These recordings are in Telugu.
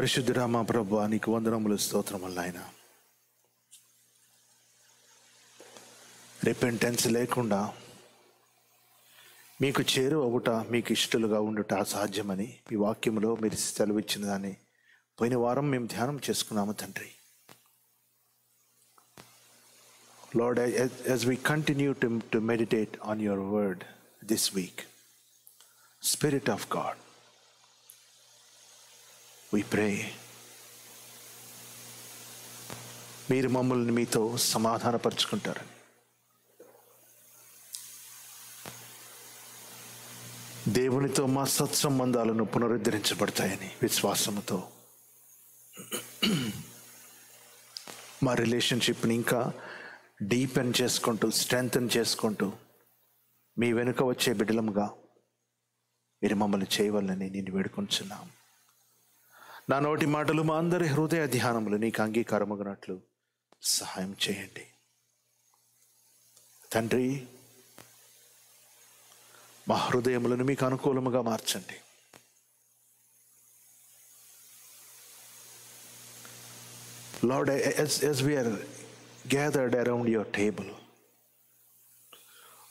పరిశుద్ధుడా మా ప్రభువా, నీకు వందనములు, స్తోత్రములు నాయన. రిపెంటెన్స్ లేకుండా మీకు చేరువవుట, మీకు ఇష్టలుగా ఉండుట అసాధ్యమని మీ వాక్యములో మీరు సెలవిచ్చిన దాన్ని పోయిన వారం మేము ధ్యానం చేసుకున్నాము తండ్రి. Lord, as we continue to meditate on your word this week, Spirit of God, we pray, మీరు మమ్మల్ని మీతో సమాధానపరుచుకుంటారని, దేవునితో మా సత్సంబంధాలను పునరుద్ధరించబడతాయని విశ్వాసముతో మా రిలేషన్షిప్ని ఇంకా డీపెన్ చేసుకుంటూ, స్ట్రెంగ్తన్ చేసుకుంటూ మీ వెనుక వచ్చే బిడ్డలముగా మీరు మమ్మల్ని చేయవాలని నేను వేడుకొంచున్నాం. నా నోటి మాటలు, మా అందరి హృదయ ధ్యానములు నీకు అంగీకారమగినట్లు సహాయం చేయండి తండ్రి. మా హృదయములను మీకు అనుకూలముగా మార్చండి. Lord, as we are gathered around your table,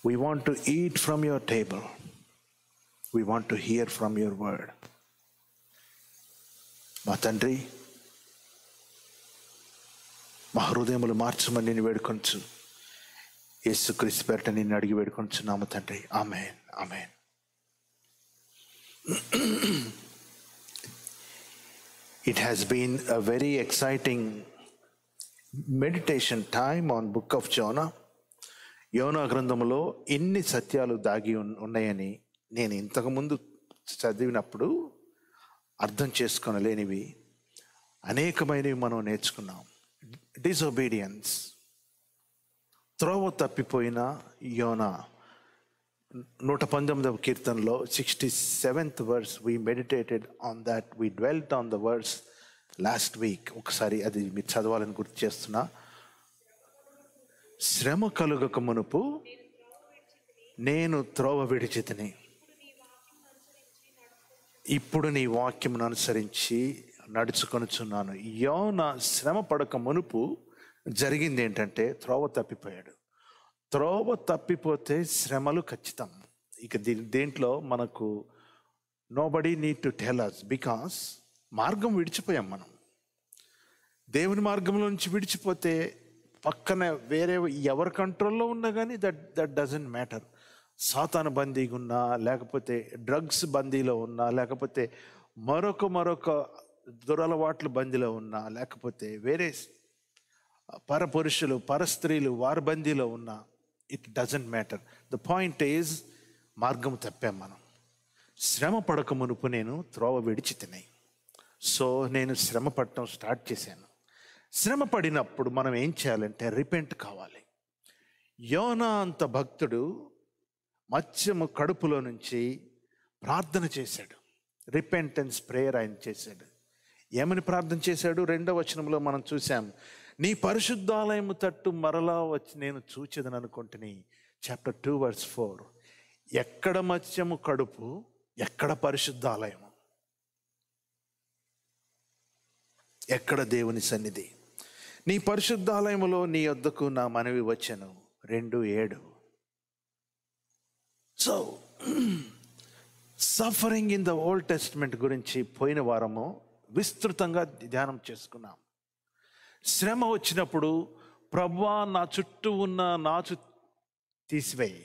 we want to eat from your table. We want to hear from your word. మా తండ్రి, మా హృదయములు మార్చమని నేను వేడుకొంచు, యేసుక్రీస్తు పేరిట నిన్ను అడిగి వేడుకొంచున్నాము తండ్రి. ఆమేన్, ఆమేన్. It has been a very exciting meditation time on book of Jonah. యోనా గ్రంథములో ఎన్ని సత్యాలు దాగి ఉన్నాయని నేను ఇంతకుముందు చదివినప్పుడు అర్థం చేసుకోనలేనివి అనేకమైనవి మనం నేర్చుకున్నాం. డిసొబీడియన్స్, త్రోవ తప్పిపోయిన యోనా. 119వ కీర్తనలో 67th verse, we meditated on that, we dwelt on the verse last week. ఒకసారి అది మీరు చదవాలని గుర్తు చేస్తున్నా. శ్రమ కలుగక మునుపు నేను త్రోవ విడిచితిని, ఇప్పుడు నీ వాక్యమును అనుసరించి నడుచుకొనుచున్నాను. యోనా శ్రమ పడక మునుపు జరిగింది ఏంటంటే త్రోవ తప్పిపోయాడు. త్రోవ తప్పిపోతే శ్రమలు ఖచ్చితం. ఇక దేంట్లో మనకు nobody need to tell us, because మార్గం విడిచిపోయాం మనం. దేవుని మార్గంలో నుంచి విడిచిపోతే పక్కన వేరే ఎవరి కంట్రోల్లో ఉన్నా కానీ దట్ డజంట్ మ్యాటర్. సాతాను బందీగా ఉన్నా, లేకపోతే డ్రగ్స్ బందీలో ఉన్నా, లేకపోతే మరొక దురలవాట్ల బందీలో ఉన్నా, లేకపోతే వేరే పరపురుషులు, పరస్త్రీలు వారి బందీలో ఉన్నా, it doesn't matter. The point is మార్గం తప్పాం మనం. శ్రమ పడక మునుపు నేను త్రోవ విడిచి తిన్నాయి. సో నేను శ్రమ పడటం స్టార్ట్ చేశాను. శ్రమ పడినప్పుడు మనం ఏం చేయాలంటే రిపెంట్ కావాలి. యోనా అంత భక్తుడు మత్స్యము కడుపులో నుంచి ప్రార్థన చేశాడు. రిపెంటెన్స్ ప్రేయర్ ఆయన చేశాడు. ఏమని ప్రార్థన చేశాడు? 2వ వచనంలో మనం చూసాం, నీ పరిశుద్ధాలయము తట్టు మరలా వచ్చి నేను చూచేదని అనుకుంటుని. Chapter 2 verse 4. ఎక్కడ మత్స్యము కడుపు, ఎక్కడ పరిశుద్ధాలయము, ఎక్కడ దేవుని సన్నిధి? నీ పరిశుద్ధాలయములో నీ యొద్దకు నా మనవి వచ్చెను. 2:7. So suffering in the old testament గురించి పోయిన వారము విస్తృతంగా ధ్యానం చేసుకున్నాం. శ్రమ వచ్చినప్పుడు ప్రభువా నా చుట్టూ ఉన్న నాచు తీసివేయి,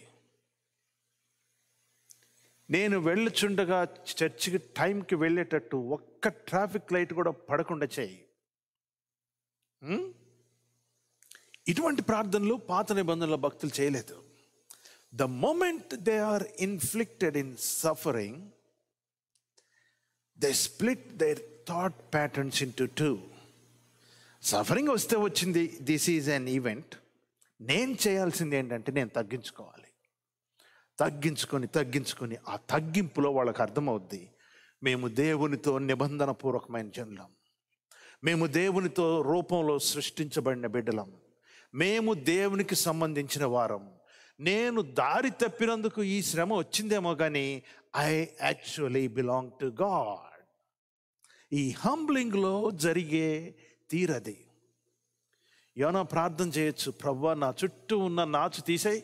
నేను వెళ్ళుచుండగా చర్చికి టైంకి వెళ్ళేటట్టు ఒక్క ట్రాఫిక్ లైట్ కూడా పడకుండా చేయి. ఇటువంటి ప్రార్థనలు పాత నిబంధనల భక్తులు చేయలేదు. The moment they are inflicted in suffering, they split their thought patterns into two. Suffering వస్తే వచ్చింది, దిస్ ఈజ్ అన్ ఈవెంట్. నేను చేయాల్సింది ఏంటంటే నేను తగ్గించుకోవాలి. తగ్గించుకొని ఆ తగ్గింపులో వాళ్ళకి అర్థమవుద్ది, మేము దేవునితో నిబంధన పూర్వకమైన జనులం, మేము దేవునితో రూపంలో సృష్టించబడిన బిడ్డలం, మేము దేవునికి సంబంధించిన వారం. నేను దారి తప్పినందుకు ఈ శ్రమ వచ్చిందేమో కానీ I actually belong to God. ఈ హంబ్లింగ్లో జరిగే తీరది. యోనా ప్రార్థన చేయొచ్చు, ప్రభువా నా చుట్టూ ఉన్న నాచు తీసేయి,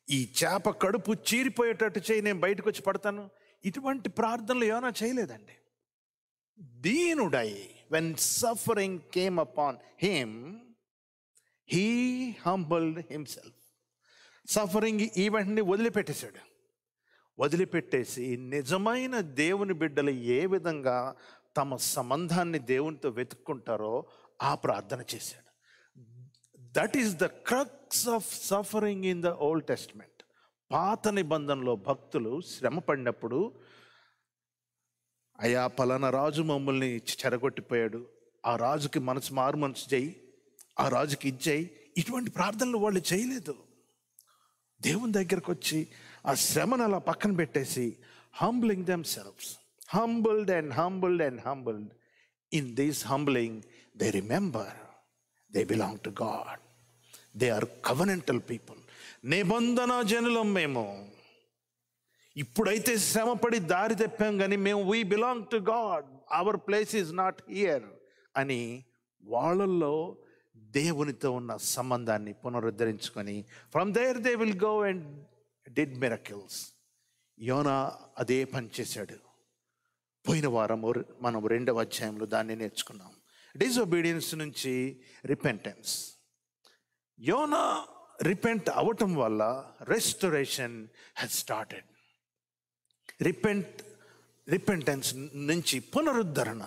ఈ చేప కడుపు చీరిపోయేటట్టు చేయి, నేను బయటకు వచ్చి పడతాను. ఇటువంటి ప్రార్థనలు యోనా చేయలేదండి. దీనుడై, when suffering came upon him, he humbled himself. Suffering ఈవెంట్ని వదిలిపెట్టేశాడు. వదిలిపెట్టేసి నిజమైన దేవుని బిడ్డలు ఏ విధంగా తమ సంబంధాన్ని దేవునితో వెతుక్కుంటారో ఆ ప్రార్థన చేశాడు. That is the crux of suffering in the old testament. పాత నిబంధనలో భక్తులు శ్రమ పడినప్పుడు, అయ్యా పలానా రాజు మమ్మల్ని చెరగొట్టిపోయాడు, ఆ రాజుకి మారు మనసు చేయి, ఆ రాజుకి ఇచ్చేయి, ఇటువంటి ప్రార్థనలు వాళ్ళు చేయలేదు. దేవుని దగ్గరకు వచ్చి ఆ శ్రమను అలా పక్కన పెట్టేసి humbling themselves, humbled and humbled and humbled. In this humbling they remember they belong to God. They are covenantal people. నిబంధన జనులం మేము. ఇప్పుడైతే శ్రమపడి దారి తెప్పాం కానీ మేము we belong to God, our place is not here అని వాళ్ళల్లో దేవునితో ఉన్న సంబంధాన్ని పునరుద్ధరించుకొని from there they will go and did miracles. Yona అదే పని చేశాడు. పోయిన వారం మనం 2వ అధ్యాయంలో దాన్ని నేర్చుకున్నాం. డిజొబీడియన్స్ నుంచి రిపెంటెన్స్. యోనా రిపెంట్ అవటం వల్ల రెస్టరేషన్ హ్యాస్ స్టార్టెడ్. రిపెంటెన్స్ నుంచి పునరుద్ధరణ,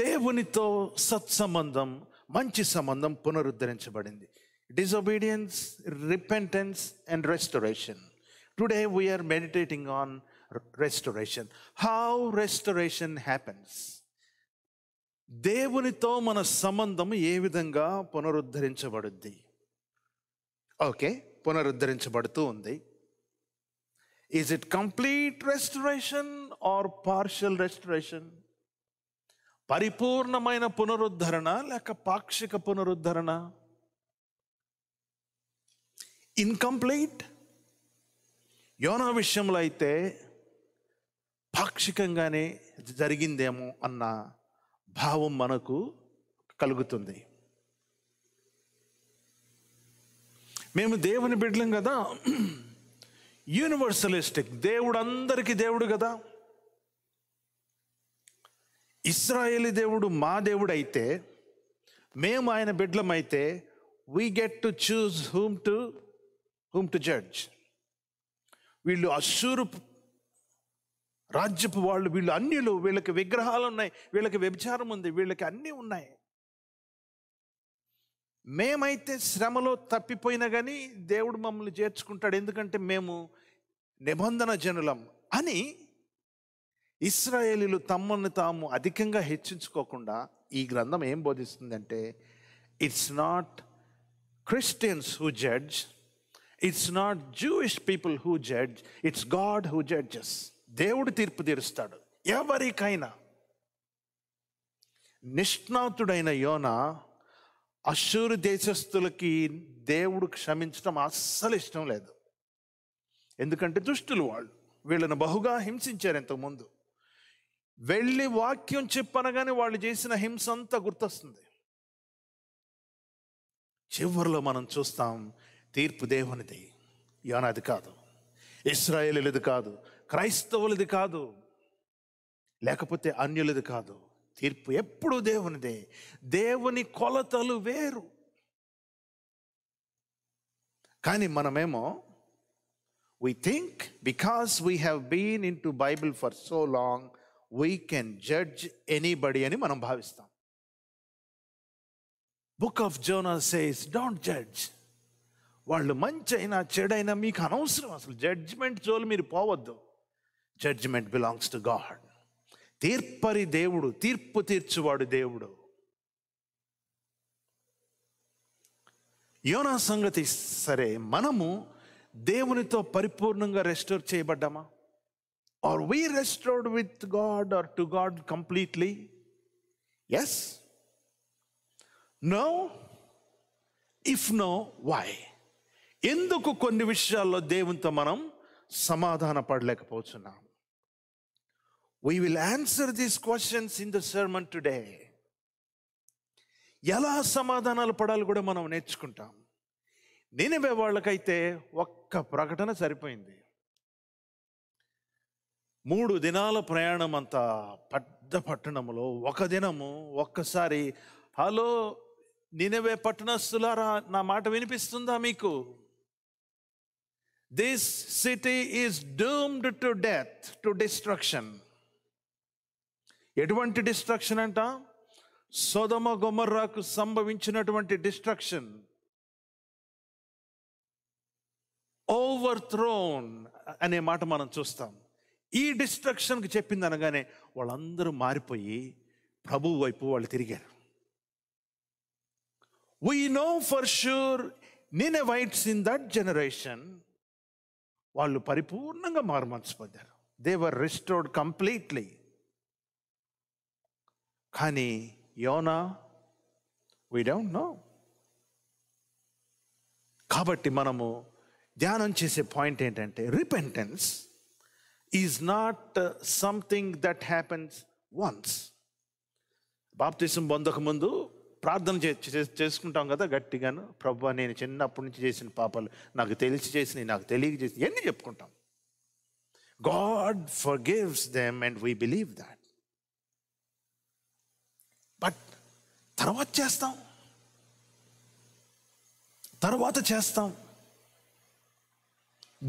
దేవునితో సత్సంబంధం, మంచి సంబంధం పునరుద్ధరించబడింది. Disobedience, repentance and restoration. Today we are meditating on restoration. How restoration happens. దేవునితో మన సంబంధం ఏ విధంగా పునరుద్ధరించబడుద్ది? ఓకే, పునరుద్ధరించబడుతూ ఉంది. Is it complete restoration or partial restoration? పరిపూర్ణమైన పునరుద్ధరణ లేక పాక్షిక పునరుద్ధరణ? ఇన్కంప్లీట్. యోనా విషయంలో అయితే పాక్షికంగానే జరిగిందేమో అన్న భావం మనకు కలుగుతుంది. మేము దేవుని బిడ్డలం కదా, యూనివర్సలిస్టిక్, దేవుడు అందరికీ దేవుడు కదా. ఇశ్రాయేలీ దేవుడు మా దేవుడు అయితే, మేము ఆయన బిడ్డలమైతే we get to choose whom to judge. వీళ్ళు అశ్షూరు రాజ్యపు వాళ్ళు, వీళ్ళు అన్యులు, వీళ్ళకి విగ్రహాలు ఉన్నాయి, వీళ్ళకి వ్యభిచారం ఉంది, వీళ్ళకి అన్నీ ఉన్నాయి. మేమైతే శ్రమలో తప్పిపోయినా కానీ దేవుడు మమ్మల్ని చేర్చుకుంటాడు, ఎందుకంటే మేము నిబంధన జనులం అని ఇశ్రాయేలీలు తమను తాము అధికంగా హెచ్చించుకోకుండా ఈ గ్రంథం ఏం బోధిస్తుందంటే, it's not Christians who judge, it's not Jewish people who judge, it's God who judges. దేవుడు తీర్పు తీరుస్తాడు ఎవరికైనా. నిష్ణాతుడైన యోనా అశ్షూరు దేశస్థులకి దేవుడు క్షమించడం అస్సలు ఇష్టం లేదు. ఎందుకంటే దుష్టులు వాళ్ళు, వీళ్ళను బహుగా హింసించారు ఇంతకుముందు. వెళ్ళి వాక్యం చెప్పనగానే వాళ్ళు చేసిన హింస అంతా గుర్తొస్తుంది. చివరిలో మనం చూస్తాం, తీర్పు దేవునిది, యోనాది కాదు, ఇశ్రాయేలుది కాదు, క్రైస్తవులది కాదు, లేకపోతే అన్యులది కాదు. తీర్పు ఎప్పుడు దేవునిదే. దేవుని కొలతలు వేరు. కానీ మనమేమో we think because we have been into Bible for so long we can judge anybody అని మనం భావిస్తాం. Book of Zona says don't judge. వాళ్ళు మంచి అయినా చెడైనా మీకు అనవసరం, అసలు జడ్జ్మెంట్ జోలు మీరు పోవద్దు. Judgement belongs to God. తీర్పరి దేవుడు, తీర్పు తీర్చువాడు దేవుడు. యోనా సంగతి సరే, మనము దేవునితో పరిపూర్ణంగా రెస్టోర్ చేయబడ్డామా? Are we restored with God or to God completely? Yes? No? If no, why? ఎందుకు కొన్ని విషయాల్లో దేవునితో మనం సమాధాన పడలేకపోతున్నాం? We will answer these questions in the sermon today. ఎలా సమాధానాలు పడాలి కూడా మనం నేర్చుకుంటాం. నినివే వాళ్ళకైతే ఒక్క ప్రకటన సరిపోయింది. 3 దినాల ప్రయాణం అంత పెద్ద పట్టణంలో ఒక దినము ఒక్కసారి, హలో నినివే పట్టణస్థులారా, నా మాట వినిపిస్తుందా మీకు? This city is doomed to death, to destruction. ఎటువంటి డిస్ట్రక్షన్ అంట? సొదొమ గొమొర్రాకు సంభవించినటువంటి డిస్ట్రక్షన్. ఓవర్థ్రోన్ అనే మాట మనం చూస్తాం. ఈ డిస్ట్రక్షన్కి చెప్పింది అనగానే వాళ్ళందరూ మారిపోయి ప్రభువు వైపు వాళ్ళు తిరిగారు. We know for sure Ninevites in that generation, వాళ్ళు పరిపూర్ణంగా మారుమనసు పొందారు. They were restored completely. కానీ యోనా, we don't know. కాబట్టి మనము ధ్యానం చేసే పాయింట్ ఏంటంటే, repentance is not something that happens once. బాప్తిసం పొందక ముందు ప్రార్థన చేసుకుంటాం కదా గట్టిగాను, ప్రభువా నేను చిన్నప్పటి నుంచి చేసిన పాపాలు నాకు తెలిసి చేసినవి, నాకు తెలియక చేసి ఎన్ని చెప్పుకుంటాం. God forgives them and we believe that. But తర్వాత చేస్తాం.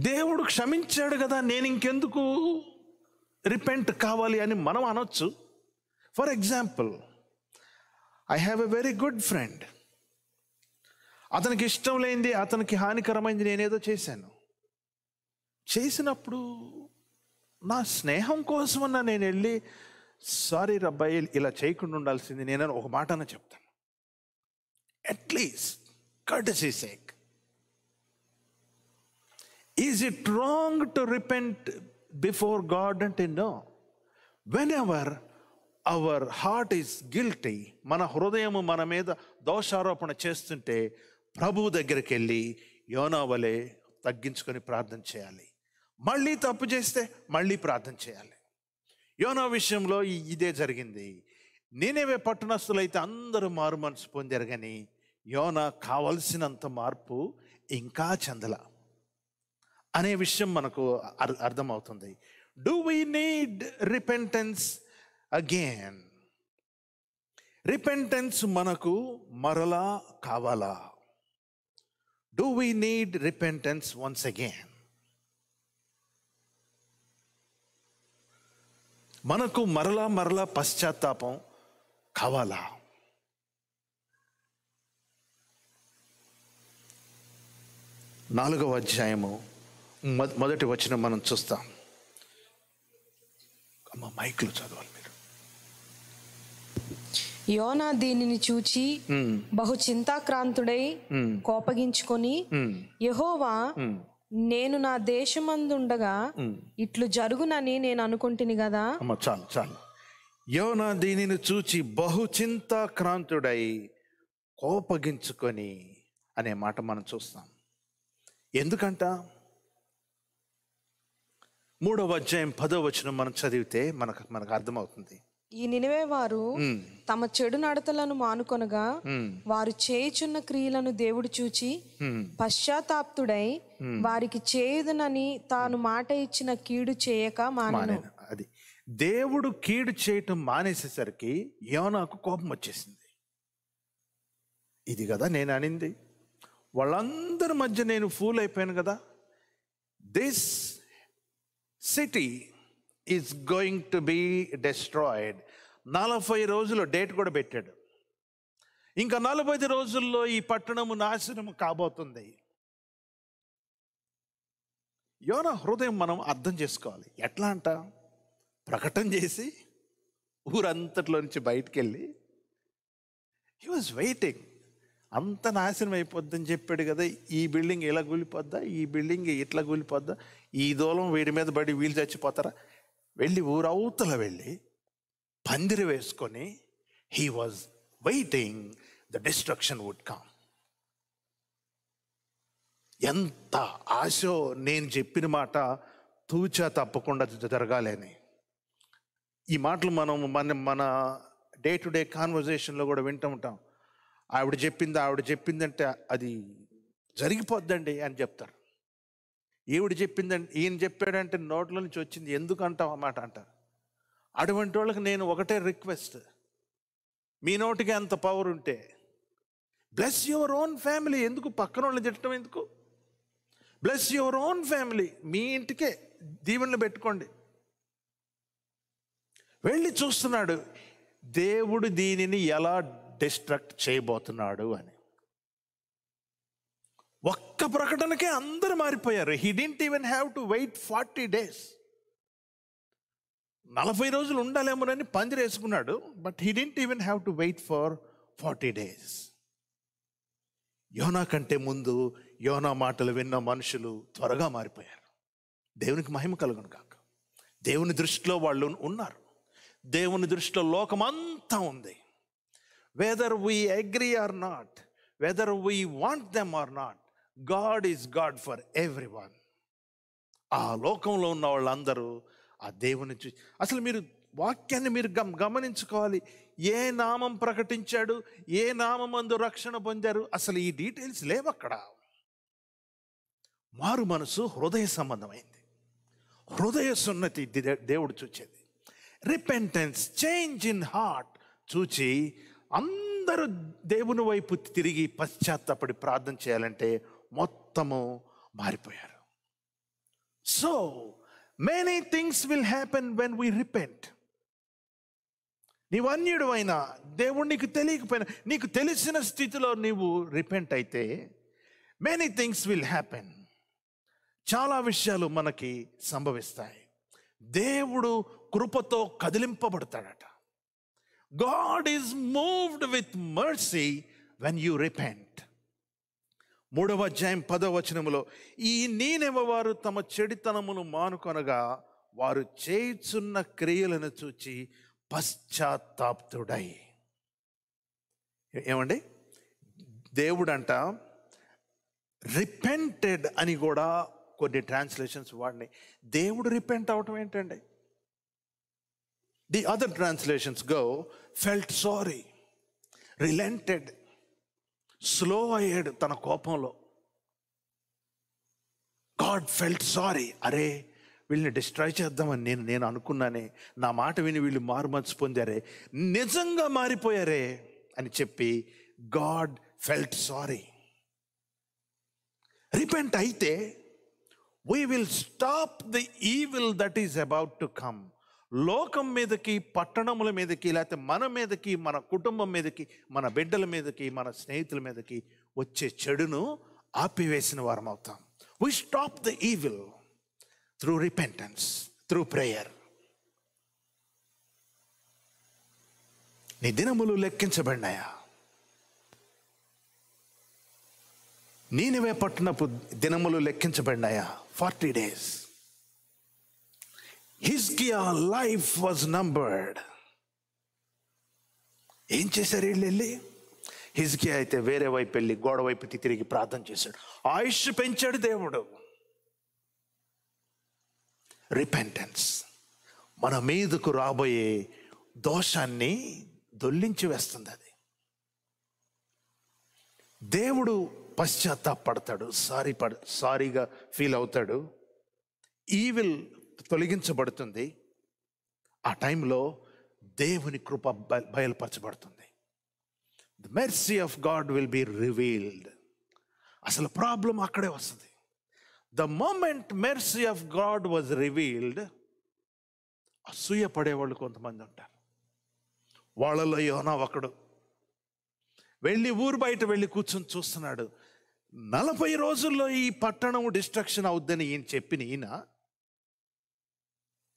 దేవుడు క్షమించాడు కదా, నేను ఇంకెందుకు రిపెంట్ కావాలి అని మనం అనొచ్చు. For example, I have a very good friend. అతనికి ఇష్టం లేనిది, అతనికి హానికరమైంది నేనేదో చేసినప్పుడు నా స్నేహం కోసమన్నా నేను వెళ్ళి, సారీ రబ్బాయి ఇలా చేయకుండా ఉండాల్సింది నేను ఒక మాట అన్న చెప్తాను. At least courtesy sake. Is it wrong to repent before God? And no. Whenever our heart is guilty, మన హృదయము మన మీద దోషారోపణ చేస్తుంటే ప్రభువు దగ్గరికి వెళ్ళి యోనా వలె తగ్గించుకొని ప్రార్థన చేయాలి. మళ్ళీ తప్పు చేస్తే మళ్ళీ ప్రార్థన చేయాలి. యోనా విషయంలో ఇదే జరిగింది. నినివే పట్టణస్థులైతే అందరూ మారు మనసు పొందారు, కానీ యోనా కావలసినంత మార్పు ఇంకా చెందల అనే విషయం మనకు అర్థమవుతుంది. Do we need repentance again? Repentance మనకు మరలా కావాలా? Do we need repentance once again? మనకు మరలా పశ్చాత్తాపం కావాలా? నాలుగవ అధ్యాయము మొదటి వచనం మనం చూస్తాం. అమ్మ మైక్లో చదవాలి మీరు. యోనా దీనిని చూచి బహు చింతాక్రాంతుడై కోపగించుకొని, యెహోవా, నేను నా దేశమందుండగా ఇట్లు జరుగునని నేను అనుకుంటుని కదా. అమ్మ చాలు. యోనా దీనిని చూచి బహు చింతాక్రాంతుడై కోపగించుకొని అనే మాట మనం చూస్తాం. ఎందుకంట? 3వ అధ్యాయం 10వ వచనం మనం చదివితే మనకు అర్థమవుతుంది. ఈ నినివే వారు తమ చెడు నడతలను మానుకొనగా వారు చేయుచున్న క్రియలను దేవుడు చూచి పశ్చాత్తాప్తుడై వారికి చేయుదునని తాను మాట ఇచ్చిన కీడు చేయక మానెను. అది దేవుడు కీడు చేయటం మానేసేసరికి యోనాకు కోపం వచ్చేసింది. ఇది కదా నేను అనింది, వాళ్ళందరి మధ్య నేను ఫూల్ అయిపోయాను కదా. This city is going to be destroyed. 40 రోజులు డేట్ కూడా పెట్టాడు. ఇంకా 40 రోజుల్లో ఈ పట్టణము నాశనము కాబోతుంది. యోనా హృదయం మనం అర్థం చేసుకోవాలి. ఎట్లా అంట? ప్రకటన చేసి ఊరంతట్లో నుంచి బయటికి వెళ్ళి హీ వాజ్ వెయిటింగ్. అంత నాశనం అయిపోద్దని చెప్పాడు కదా, ఈ బిల్డింగ్ ఇలా కూలిపోద్దా, ఈ బిల్డింగ్ ఇట్లా కూలిపోద్దా, ఈ దూలం వీడి మీద పడి వీళ్ళు చచ్చిపోతారా, వెళ్ళి ఊరవతల వెళ్ళి పందిరి వేసుకొని he was waiting the destruction would come. ఎంత ఆశో నేను చెప్పిన మాట తూచా తప్పకుండా జరగాలని. ఈ మాటలు మనం మన డే టు డే కాన్వర్జేషన్లో కూడా వింటూ ఉంటాం. ఆవిడ చెప్పిందంటే అది జరిగిపోద్దండి అని చెప్తారు. ఈయన చెప్పాడంటే నోట్లో నుంచి వచ్చింది ఎందుకు అంటావు ఆ మాట అంటారు. అటువంటి వాళ్ళకి నేను ఒకటే రిక్వెస్ట్, మీ నోటికి అంత పవర్ ఉంటే బ్లెస్ యువర్ ఓన్ ఫ్యామిలీ. ఎందుకు పక్కన వాళ్ళని తిట్టడం ఎందుకు? Bless your own family. మీ ఇంటికే దీవెనలు పెట్టుకోండి. వెళ్ళి చూస్తున్నాడు దేవుడు దీనిని ఎలా డిస్ట్రక్ట్ చేయబోతున్నాడు అని. ఒక్క ప్రకటనకే అందరూ మారిపోయారు. He didn't even have to wait 40 days. 40 రోజులు ఉండాలేమోనని పందిరేసుకున్నాడు. But he didn't even have to wait for 40 days. యోనా కంటే ముందు యోనా మాటలు విన్న మనుషులు త్వరగా మారిపోయారు. దేవునికి మహిమ కలుగును కాక. దేవుని దృష్టిలో వాళ్ళు ఉన్నారు. దేవుని దృష్టిలో లోకమంతా ఉంది. Whether we agree or not, whether we want them or not, God is God for every one. ఆ లోకంలో ఉన్న వాళ్ళందరూ ఆ దేవుని చూసి, అసలు మీరు వాక్యాన్ని మీరు గమనించుకోవాలి. ఏ నామం ప్రకటించాడు, ఏ నామందు రక్షణ పొందారు, అసలు ఈ డీటెయిల్స్ లేవు అక్కడ. మారు మనసు హృదయ సంబంధమైంది. హృదయ సున్నతి దేవుడు చూచేది. రిపెంటెన్స్, చేంజ్ ఇన్ హార్ట్ చూచి అందరూ దేవుని వైపు తిరిగి పశ్చాత్తాపడి ప్రార్థన చేయాలంటే మొత్తము మారిపోయారు. So many things will happen when we repent. నీవు అన్యుడు అయినా, దేవుడు నీకు తెలియకపోయినా, నీకు తెలిసిన స్థితిలో నీవు రిపెంట్ అయితే మెనీ థింగ్స్ విల్ హ్యాపెన్. చాలా విషయాలు మనకి సంభవిస్తాయి. దేవుడు కృపతో కదిలింపబడతాడట. God is moved with mercy when you repent. 3వ అధ్యాయం 10వ వచనములో, ఈ నీనెవ వారు తమ చెడితనమును మానుకొనగా వారు చేయుచున్న క్రియలను చూచి పశ్చాత్తాప్తుడై. ఏమండి, దేవుడంట రిపెంటెడ్ అని కూడా కొన్ని ట్రాన్స్లేషన్స్ వాడినాయి. దేవుడు రిపెంట్ అవటం ఏంటండి? The other translations go felt sorry, relented, slow అయ్యాడు తన కోపంలో. God felt sorry. అరే వీళ్ళని డిస్ట్రాయ్ చేద్దామని నేను అనుకున్నానే, నా మాట విని వీళ్ళు మారుమనసు పొందారే, నిజంగా మారిపోయారే అని చెప్పి గాడ్ ఫెల్ట్ సారీ. రిపెంట్ అయితే we will stop the evil that is about to come. లోకం మీదకి, పట్టణముల మీదకి, లేకపోతే మన మీదకి, మన కుటుంబం మీదకి, మన బిడ్డల మీదకి, మన స్నేహితుల మీదకి వచ్చే చెడును ఆపివేసిన వారం అవుతాం. We stop the evil through repentance, through prayer. నీ దినములు లెక్కించబడినాయా? నీనెవే పట్టణపు దినములు లెక్కించబడినాయా? 40 days. హిజ్కియా లైఫ్ వాజ్ నంబర్డ్. ఏం చేశారు వీళ్ళు వెళ్ళి? హిజ్కియా అయితే వేరే వైపు వెళ్ళి గోడ వైపు తిరిగి ప్రార్థన చేశాడు. ఆయుష్ పెంచాడు దేవుడు. రిపెంటెన్స్ మన మీదకు రాబోయే దోషాన్ని దొల్లించి వేస్తుంది. అది దేవుడు పశ్చాత్తాపడతాడు, సారీగా ఫీల్ అవుతాడు. ఈవిల్ తొలగించబడుతుంది. ఆ టైంలో దేవుని కృప బయలుపరచబడుతుంది. The mercy of God will be revealed. అసలు ప్రాబ్లం అక్కడే వస్తుంది. The moment mercy of God was revealed, అసూయ పడేవాళ్ళు కొంతమంది ఉంటారు. వాళ్ళలో యోనా ఒకడు. వెళ్ళి ఊరు బయట వెళ్ళి కూర్చొని చూస్తున్నాడు. 40 రోజుల్లో ఈ పట్టణం డిస్ట్రక్షన్ అవుద్దని ఈయన చెప్పిన ఈయన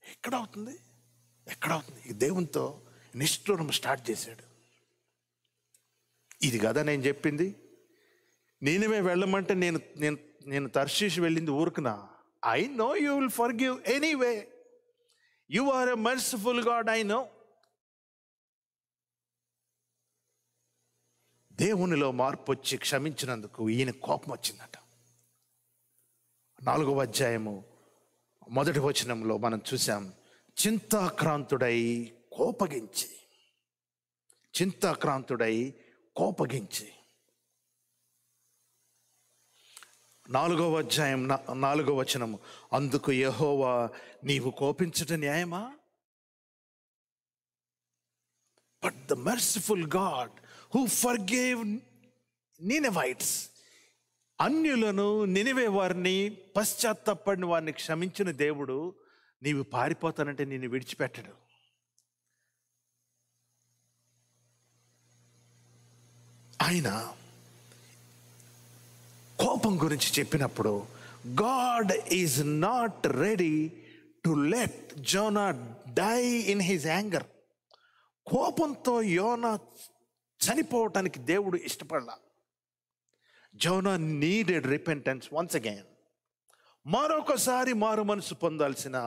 ఎక్కడవుతుంది? దేవునితో నిష్ఠూరం స్టార్ట్ చేశాడు. ఇది కదా నేను చెప్పింది, నేనేమే వెళ్ళమంటే నేను తర్షీష్ వెళ్ళింది ఊరుకునా? I know you will forgive anyway. You are a merciful God, I know. దేవునిలో మార్పు వచ్చి క్షమించినందుకు ఈయన కోపం వచ్చిందట. 4వ అధ్యాయము 1వ వచనంలో మనం చూసాం, చింతాక్రాంతుడై కోపగించి, చింతాక్రాంతుడై కోపగించి. 4వ అధ్యాయం 4వ వచనం, అందుకు యెహోవా, నీవు కోపించుట న్యాయమా? But the merciful God who forgave Ninevites, అన్యులను, Nineveh వారిని, పశ్చాత్తాపడిన వారిని క్షమించిన దేవుడు, నీవు పారిపోతానంటే నిన్ను విడిచిపెట్టడు. ఆయన కోపం గురించి చెప్పినప్పుడు, God is not ready to let Jonah die in his anger. కోపంతో యోనా చనిపోవటానికి దేవుడు ఇష్టపడలా. Jonah needed repentance once again. మరొకసారి మారు మనసు పొందాల్సిన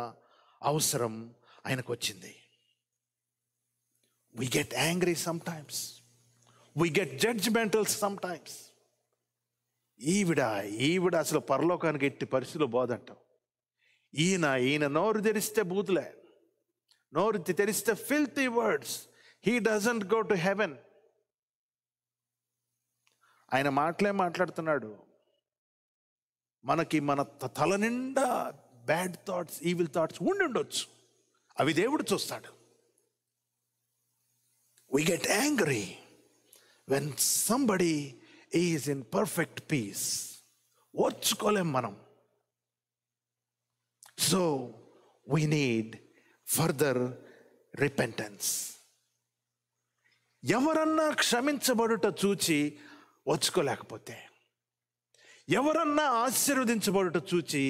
అవసరం ఆయనకు వచ్చింది. We get angry sometimes. We get judgmental sometimes. ఈవిడ అసలు పరలోకానికి ఎట్టి పరిస్థితులు బోధంటాం. ఈయన నోరు తెరిస్తే బూతులే, నోరు తెరిస్తే filthy words. He doesn't go to heaven. ఆయన మాట్లాడుతున్నాడు. మనకి మన తల నిండా బ్యాడ్ థాట్స్, ఈవిల్ థాట్స్ ఉండొచ్చు. అవి దేవుడు చూస్తాడు. We get angry when somebody is in perfect peace. ఓర్చుకోలేం మనం. So we need further repentance. ఎవరన్నా క్షమించబడుట చూచి ఓర్చుకోలేకపోతే, ఎవరన్నా ఆశీర్వదించబడుట చూచి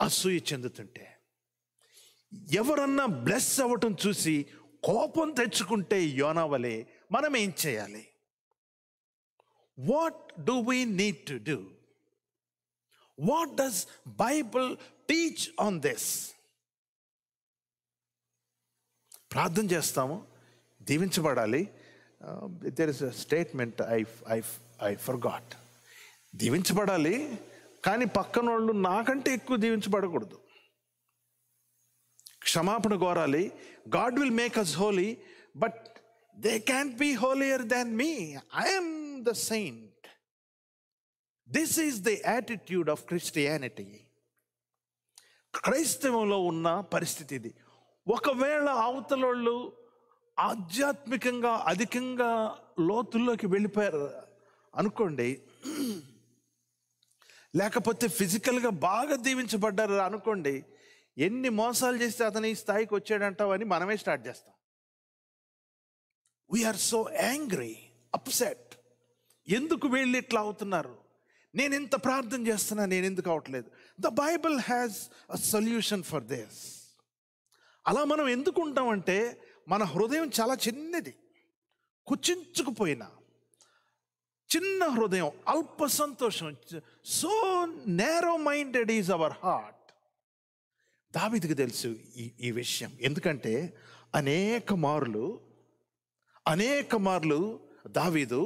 అసూయ చెందుతుంటే, ఎవరన్నా బ్లెస్ అవ్వటం చూసి కోపం తెచ్చుకుంటే యోనా వలె మనం ఏం చేయాలి? What do we need to do? What does Bible teach on this? ప్రార్థన చేస్తాము, దీవించబడాలి. There is a statement I forgot. దీవించబడాలి, కానీ పక్కన వాళ్ళు నాకంటే ఎక్కువ దీవించబడకూడదు. క్షమాపణ కోరాలి. God will make us holy, but they can't be holier than me. I am the saint. This is the attitude of Christianity. క్రైస్తవంలో ఉన్న పరిస్థితి ఇది. ఒకవేళ అవతలోళ్ళు ఆధ్యాత్మికంగా అధికంగా లోతుల్లోకి వెళ్ళిపోయారు అనుకోండి, లేకపోతే ఫిజికల్గా బాగా దీవించబడ్డారు అనుకోండి, ఎన్ని మోసాలు చేస్తే అతను ఈ స్థాయికి వచ్చాడంటావని మనమే స్టార్ట్ చేస్తాం. We are so angry, upset. ఎందుకు వీళ్ళు ఇట్లా అవుతున్నారు? నేను ఇంత ప్రార్థన చేస్తున్నా, నేను ఎందుకు అవట్లేదు? The Bible has a solution for this. అలా మనం ఎందుకు ఉంటామంటే, మన హృదయం చాలా చిన్నది, కుచించుకుపోయిన చిన్న హృదయం, అల్ప సంతోషం. So narrow minded is our heart. దావీదుకు తెలుసు ఈ విషయం. ఎందుకంటే అనేక మార్లు దావీదు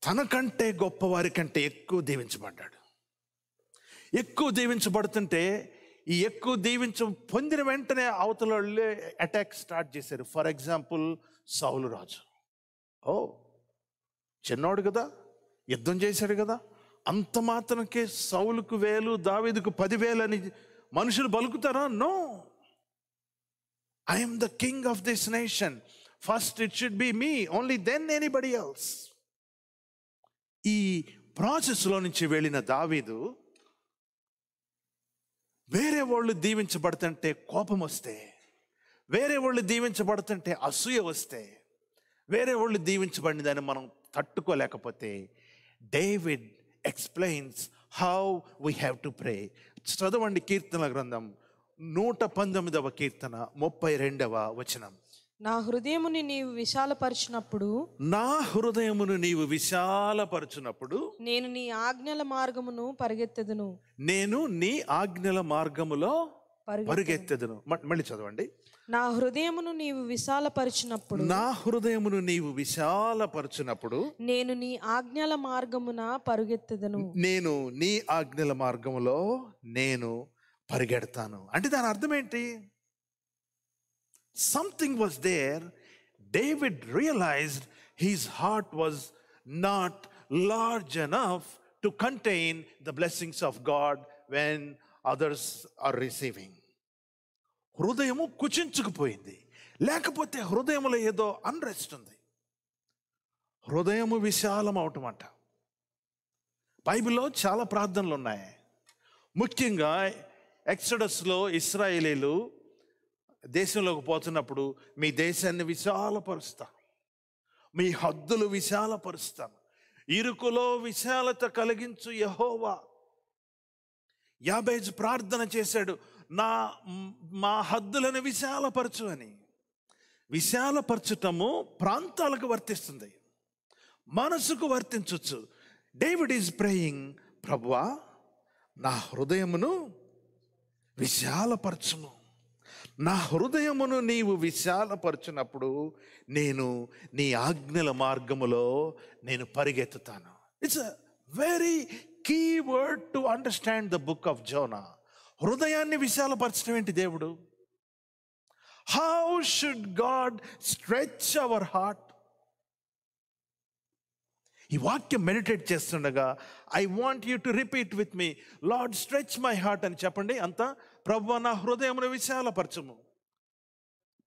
తనకంటే గొప్పవారి కంటే ఎక్కువ దీవించబడ్డాడు. ఎక్కువ దీవించబడుతుంటే ఈ ఎక్కువ పొందిన వెంటనే అవతల వాళ్ళే అటాక్ స్టార్ట్ చేశారు. ఫర్ ఎగ్జాంపుల్ సౌలు రాజు. చిన్నోడు కదా, యుద్ధం చేశాడు కదా, అంత మాత్రకే సౌలుకు 1000, దావీదుకు 10,000 అని మనుషులు పలుకుతారా? No. I am the king of this nation. First it should be me, only then anybody else. ఈ ప్రాసెస్లో నుంచి వెళ్ళిన దావీదు వేరే వాళ్ళు దీవించబడుతుంటే కోపం వస్తే, వేరే వాళ్ళు దీవించబడుతుంటే అసూయ వస్తే, వేరే వాళ్ళు దీవించబడినదని మనం తట్టుకోలేకపోతే, David explains how we have to pray. చదవండి కీర్తనల గ్రంథం 119వ కీర్తన 32వ వచనం. నా హృదయముని నీవు విశాలపరచినప్పుడు, నేను నీ ఆజ్ఞల మార్గమును పరిగెత్తెదను. నేను నీ ఆజ్ఞల మార్గములో పరిగెత్తెదను. మళ్ళీ చదవండి. నా హృదయమును నీవు విశాలపరచినప్పుడు, నేను నీ ఆజ్ఞల మార్గమున పరిగెత్తెదను. నేను నీ ఆజ్ఞల మార్గములో నేను పరిగెడతాను. అంటే దాని అర్థం ఏంటి? Something was there. David realized his heart was not large enough to contain the blessings of God when others are receiving. హృదయము కుచించుకుపోయింది. లేకపోతే హృదయంలో ఏదో అన్రెస్ట్ ఉంది. హృదయము విశాలం అవటం అంట. బైబిల్లో చాలా ప్రార్థనలు ఉన్నాయి. ముఖ్యంగా ఎక్సడస్లో ఇశ్రాయేలీలు దేశంలోకి పోతున్నప్పుడు, మీ దేశాన్ని విశాలపరుస్తా, మీ హద్దులు విశాలపరుస్తాను, ఇరుకులో విశాలత కలిగించు యెహోవా. యాబేజు ప్రార్థన చేశాడు, మా హద్దులను విశాలపరచు అని. విశాలపరచటము ప్రాంతాలకు వర్తిస్తుంది, మనసుకు వర్తించవచ్చు. డేవిడ్ ఈజ్ ప్రేయింగ్, ప్రభువా నా హృదయమును విశాలపరచుము. నా హృదయమును నీవు విశాలపరచునప్పుడు నేను నీ ఆజ్ఞల మార్గములో నేను పరిగెత్తుతాను. It's a very key word to understand the book of Jonah. హృదయాన్ని విశాలపరచడం ఏంటి దేవుడు? How should God stretch our heart? ఈ వాక్యం మెడిటేట్ చేస్తుండగా I want you to repeat with me, Lord stretch my heart అని చెప్పండి. అంతా, ప్రభువా నా హృదయమును విశాలపరచుము,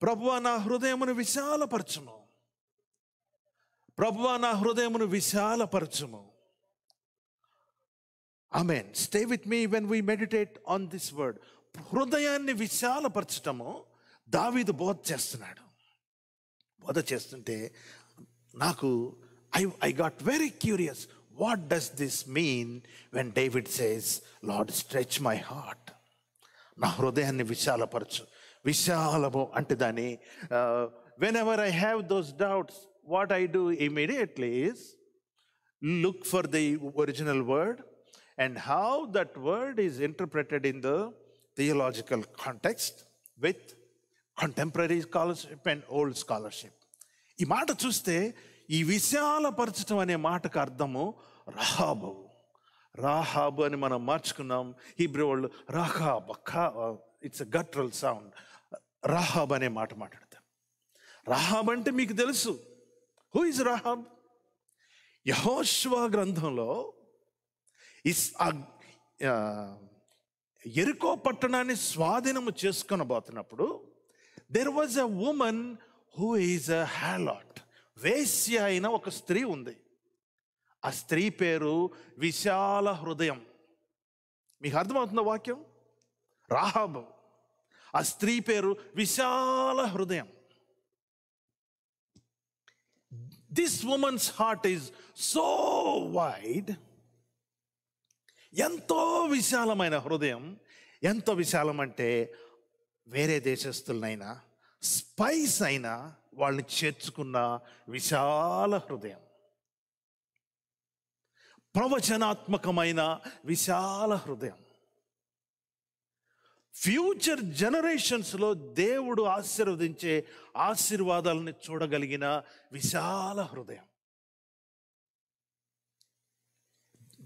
ప్రభువా నా హృదయమును విశాలపరచుము, ప్రభువా నా హృదయమును విశాలపరచుము. ఆమేన్. Stay with me when we meditate on this word. హృదయాన్ని విశాలపరచటము దావీదు బోధ చేస్తున్నాడు. బోధ చేస్తుంటే నాకు I got very curious. What does this mean when David says, Lord, stretch my heart? నా హృదయాన్ని విశాలపరచు. విశాలము అంటే దాన్ని, whenever I have those doubts, what I do immediately is look for the original word and how that word is interpreted in the theological context with contemporary scholarship and old scholarship. ఈ మాట చూస్తే ఈ విశాలపరచటం అనే మాటకు అర్థము రహాబు. రాహాబు అని మనం మార్చుకున్నాం. హీబ్రూ వాళ్ళు Rahab, it's a guttural sound. Rahab అనే మాట మాట్లాడతారు. రహాబ్ అంటే మీకు తెలుసు. Who is Rahab? యెహోషువ గ్రంథంలో యెరికో పట్టణాన్ని స్వాధీనము చేసుకొనబోతున్నప్పుడు there was a woman who is a harlot. వేశ్య అయిన ఒక స్త్రీ ఉంది. ఆ స్త్రీ పేరు విశాల హృదయం. మీకు అర్థమవుతుందా వాక్యం? రాహాబు, ఆ స్త్రీ పేరు విశాల హృదయం. This woman's heart is so wide. ఎంతో విశాలమైన హృదయం. ఎంతో విశాలం అంటే వేరే దేశస్తులనైనా, స్పైస్ అయినా వాళ్ళని చేర్చుకున్న విశాల హృదయం. ప్రవచనాత్మకమైన విశాల హృదయం. ఫ్యూచర్ జనరేషన్స్లో దేవుడు ఆశీర్వదించే ఆశీర్వాదాలని చూడగలిగిన విశాల హృదయం.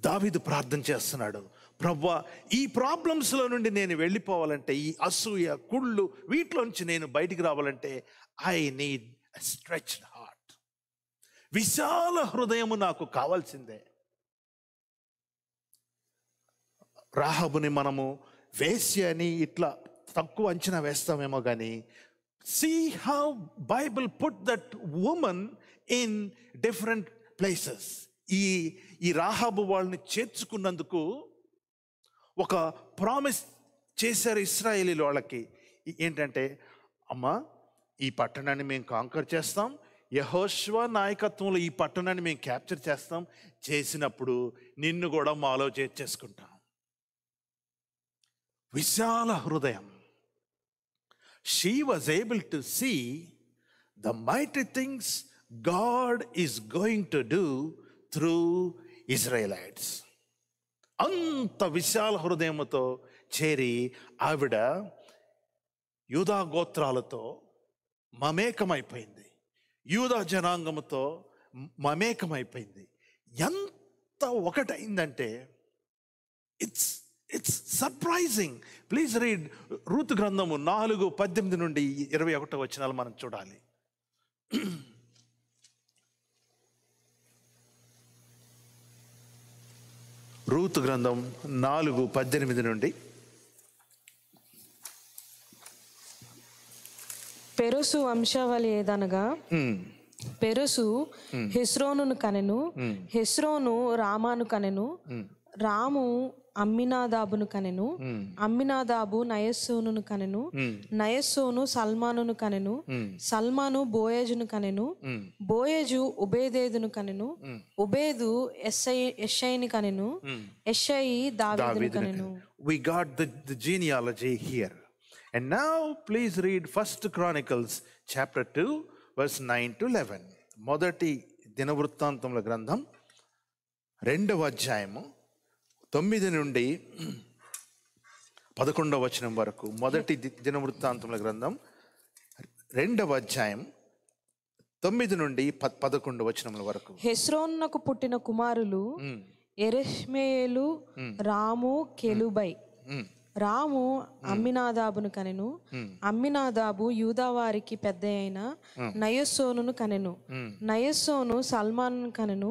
దావీదు ప్రార్థన చేస్తున్నాడు, ప్రభువా ఈ ప్రాబ్లమ్స్లో నుండి నేను వెళ్ళిపోవాలంటే, ఈ అసూయ, కుళ్ళు, వీటిలో నుంచి నేను బయటికి రావాలంటే I need a stretched heart. విశాల హృదయము నాకు కావాల్సిందే. రాహాబుని మనము వేశ్య అని ఇట్లా తక్కువ అంచనా వేస్తామేమో కానీ, see how Bible put that woman in different places. ఈ రాహాబు వాళ్ళని చేర్చుకున్నందుకు ఒక ప్రామిస్ చేశారు ఇశ్రాయేలీల వాళ్ళకి. ఏంటంటే, అమ్మా ఈ పట్టణాన్ని మేము కాంకర్ చేస్తాం, యెహోషువ నాయకత్వంలో ఈ పట్టణాన్ని మేము క్యాప్చర్ చేస్తాం, చేసినప్పుడు నిన్ను కూడా మాలో చేర్చేసుకుంటాం. విశాల హృదయం. She was able to see the mighty things God is going to do through Israelites. అంత విశాల హృదయముతో చేరి ఆవిడ యూదా గోత్రాలతో మమేకమైపోయింది, యూదా జనాంగముతో మమేకమైపోయింది. ఎంత ఒకటైందంటే ఇట్స్ సర్ప్రైజింగ్. ప్లీజ్ రీడ్ రూతు గ్రంథము 4:18 నుండి 21 వచనాలు మనం చూడాలి. రూతు గ్రంథం 4:18 నుండి. పెరసు వంశావళి ఏదనగా, పెరసు హెస్రోనును కనెను, హెస్రోను రామాను కనెను, రాము అమ్మినాదాబును కనెను, అమ్మినాదాబు నయస్సోనును కనెను, నయస్సోను సల్మానును కనెను, సల్మాను బోయజును కనెను, బోయజు ఉబేదేదును కనెను, ఉబేదు యెషయిని కనెను, యెషయి దావీదును కనెను. We got the genealogy here. And now please read 1 Chronicles chapter 2 verse 9 to 11. మొదటి దినవృత్తాంతముల గ్రంథం 2వ అధ్యాయము 9 నుండి 11వ వచనం వరకు. మొదటి దినవృత్తాంతముల గ్రంథం 2వ అధ్యాయం 9 నుండి 11 వచనముల వరకు. హెస్రోనునకు పుట్టిన కుమారులు ఎరెష్మేయేలు, రాము, కెలుబై. రాము అమ్మినాదాబును కనెను, అమ్మినాదాబు యూదావారికి పెద్ద అయిన నయస్సోనును కనెను, నయస్సోను సల్మాను కనెను,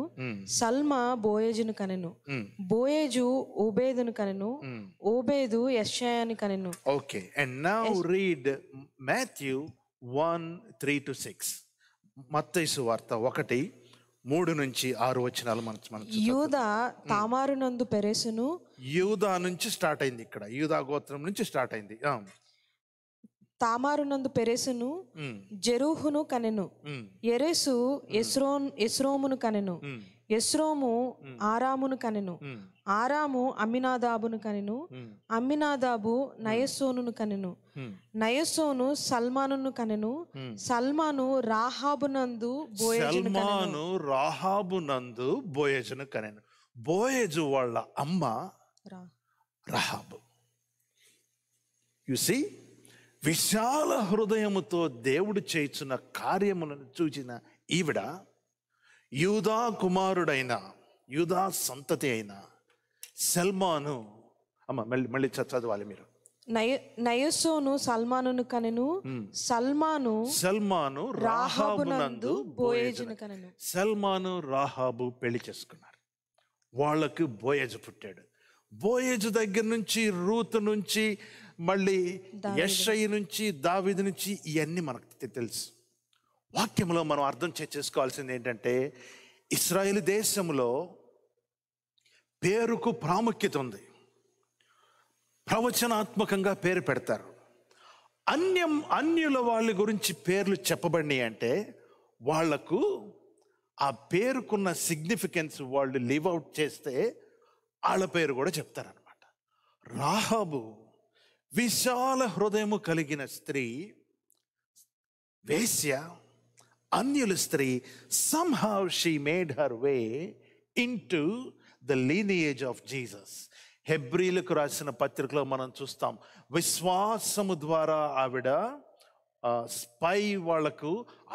సల్మా బోయజును కనెను, బోయజు ఓబేదును కనెను, ఓబేదు యెషయాని కనెను. Okay, and now read Matthew 1:3-6. మత్తయి సువార్త 1:3 నుంచి 6 వచనాలు మనం. యూదా తామారునందు పెరెసును. యూదా నుంచి స్టార్ట్ అయింది, ఇక్కడ యూదా గోత్రం నుంచి స్టార్ట్ అయింది. తామారునందు పెరెసును జెరూహును కనెను, ఎరెసు ఎస్రోమును కనెను, ఎస్రోము ఆరామును కనెను, ఆరాము అమ్మినాదాబును కనెను, అమ్మినాదాబు నయస్సోనును కనెను, నయస్సోను సల్మానును కనెను, సల్మాను రాహాబునందు బోయజును కనెను. బోయజు వాళ్ళ అమ్మ రహాబు. యు సీ, విశాల హృదయముతో దేవుడు చేయుచున్న కార్యములను చూచిన ఈవిడ యూదా కుమారుడైన, యూదా సంతతి అయిన సల్మాను అమ్మ. మళ్ళీ చదవాలి మీరు. నయస్సోను సల్మానును కనెను, సల్మాను రాహాబునందు బోయజును కనెను. సల్మాను రాహాబు పెళ్లి చేసుకున్నారు. వాళ్ళకు బోయజు పుట్టాడు. బోయజు దగ్గర నుంచి, రూతు నుంచి, మళ్ళీ యెషయి నుంచి, దావీదు నుంచి, ఇవన్నీ మనకు తెలుసు. వాక్యంలో మనం అర్థం చేసుకోవాల్సింది ఏంటంటే, ఇశ్రాయేలు దేశంలో పేరుకు ప్రాముఖ్యత ఉంది. ప్రవచనాత్మకంగా పేరు పెడతారు. అన్యుల వాళ్ళ గురించి పేర్లు చెప్పబడినాయి అంటే వాళ్లకు ఆ పేరుకున్న సిగ్నిఫికెన్స్ వాళ్ళు లివ్ అవుట్ చేస్తే వాళ్ళ పేరు కూడా చెప్తారనమాట. రాహాబు విశాల హృదయము కలిగిన స్త్రీ, వేశ్య, అన్యుల స్త్రీ. somehow she made her way into the lineage of Jesus. హెబ్రీలకు రాసిన పత్రికలో మనం చూస్తాం, విశ్వాసము ద్వారా ఆవిడ స్పై వాళ్లకు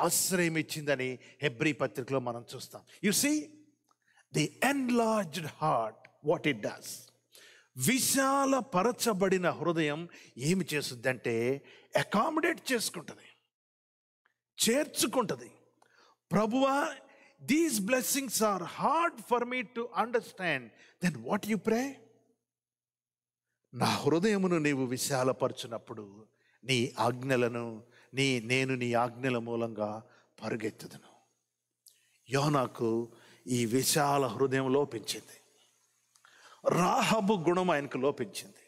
ఆశ్రయం ఇచ్చిందని హెబ్రీ పత్రికలో మనం చూస్తాం. You see, the enlarged heart, what it does. విశాల పరచబడిన హృదయం ఏమి చేస్తుందంటే అకామిడేట్ చేసుకుంటుంది, చేర్చుకుంటుంది. ప్రభువా, these blessings are hard for me to understand, then what you pray. నా హృదయమును నీవు విశాలపరచునప్పుడు నీ ఆజ్ఞలను నేను నీ ఆజ్ఞల మూలంగా పరుగెత్తుదును. యోనాకు ఈ విశాల హృదయం లోపించింది. రాహాబు గుణం ఆయనకు లోపించింది.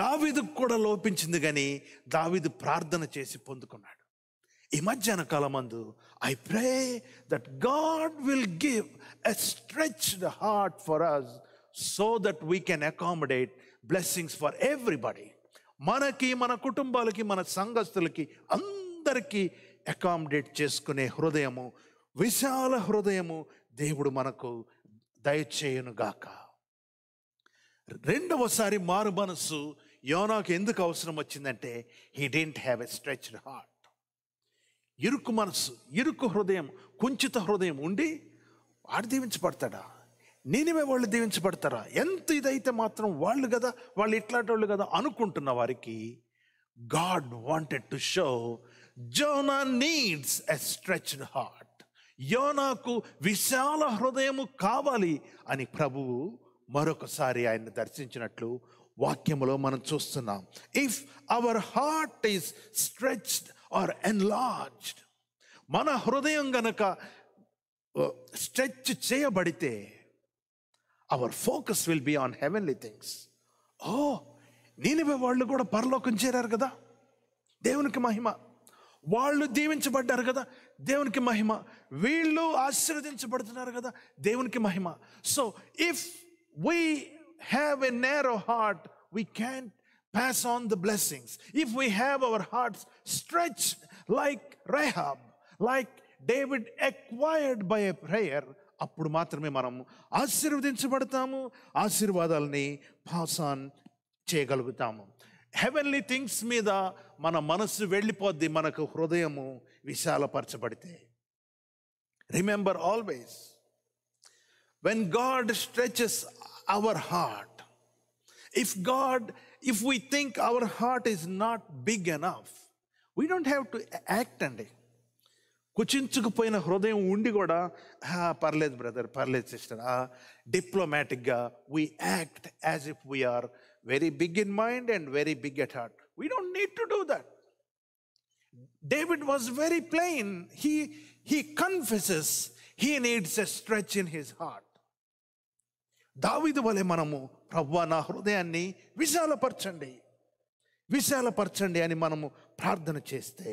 దావీదుకు కూడా లోపించింది, కానీ దావీదు ప్రార్థన చేసి పొందుకున్నాడు. ఈ మధ్యాహ్న కాలమందు I pray that God will give a stretched heart for us so that we can accommodate blessings for everybody. మనకి, మన కుటుంబాలకి, మన సంఘస్థులకి, అందరికీ అకామిడేట్ చేసుకునే హృదయము, విశాల హృదయము దేవుడు మనకు దయచేయునుగాక. రెండవసారి మారు మనస్సు యోనాకు ఎందుకు అవసరం వచ్చిందంటే, he didn't have a stretched heart. ఇరుకు మనస్సు, ఇరుకు హృదయం, కుంచిత హృదయం ఉండి వాడు దీవించబడతాడా? నీనివే వాళ్ళు దీవించబడతారా? ఎంత ఇదైతే మాత్రం వాళ్ళు కదా, వాళ్ళు ఇట్లాంటి వాళ్ళు కదా అనుకుంటున్న వారికి God wanted to show Jonah needs a stretched heart. యోనాకు విశాల హృదయము కావాలి అని ప్రభువు మరొకసారి ఆయన దర్శించినట్లు వాక్యములో మనం చూస్తున్నాం. If our heart is stretched or enlarged, మన హృదయం గనక స్ట్రెచ్ చేయబడితే our focus will be on heavenly things. ఓ, నీనివే వాళ్ళు కూడా పరలోకం చేరారు కదా, దేవునికి మహిమ. వాళ్ళు దీవించబడ్డారు కదా, దేవునికి మహిమ. వీళ్ళు ఆశీర్వదించబడుతున్నారు కదా, దేవునికి మహిమ. So if we have a narrow heart, we can pass on the blessings. If we have our hearts stretched like Rahab, like David acquired by a prayer, అప్పుడు మాత్రమే మనం ఆశీర్వదించబడతాము, ఆశీర్వాదాలని పాస్ ఆన్ చేయగలుగుతాము. హెవెన్లీ థింగ్స్ మీద మన మనస్సు వెళ్ళిపోద్ది, మనకు హృదయము విశాలపరచబడితే. Remember always, when God stretches our heart, if we think our heart is not big enough, we don't have to act అండి. కుచించుకుపోయిన హృదయం ఉండి కూడా పర్లేదు బ్రదర్, పర్లేదు sister, డిప్లొమాటిక్గా we act as if we are very big in mind and very big at heart. We don't need to do that. David was very plain. He confesses he needs a stretch in his heart. దావీదు వలె మనము, ప్రభువా నా హృదయాన్ని విశాలపరచండి, విశాలపరచండి అని మనము ప్రార్థన చేస్తే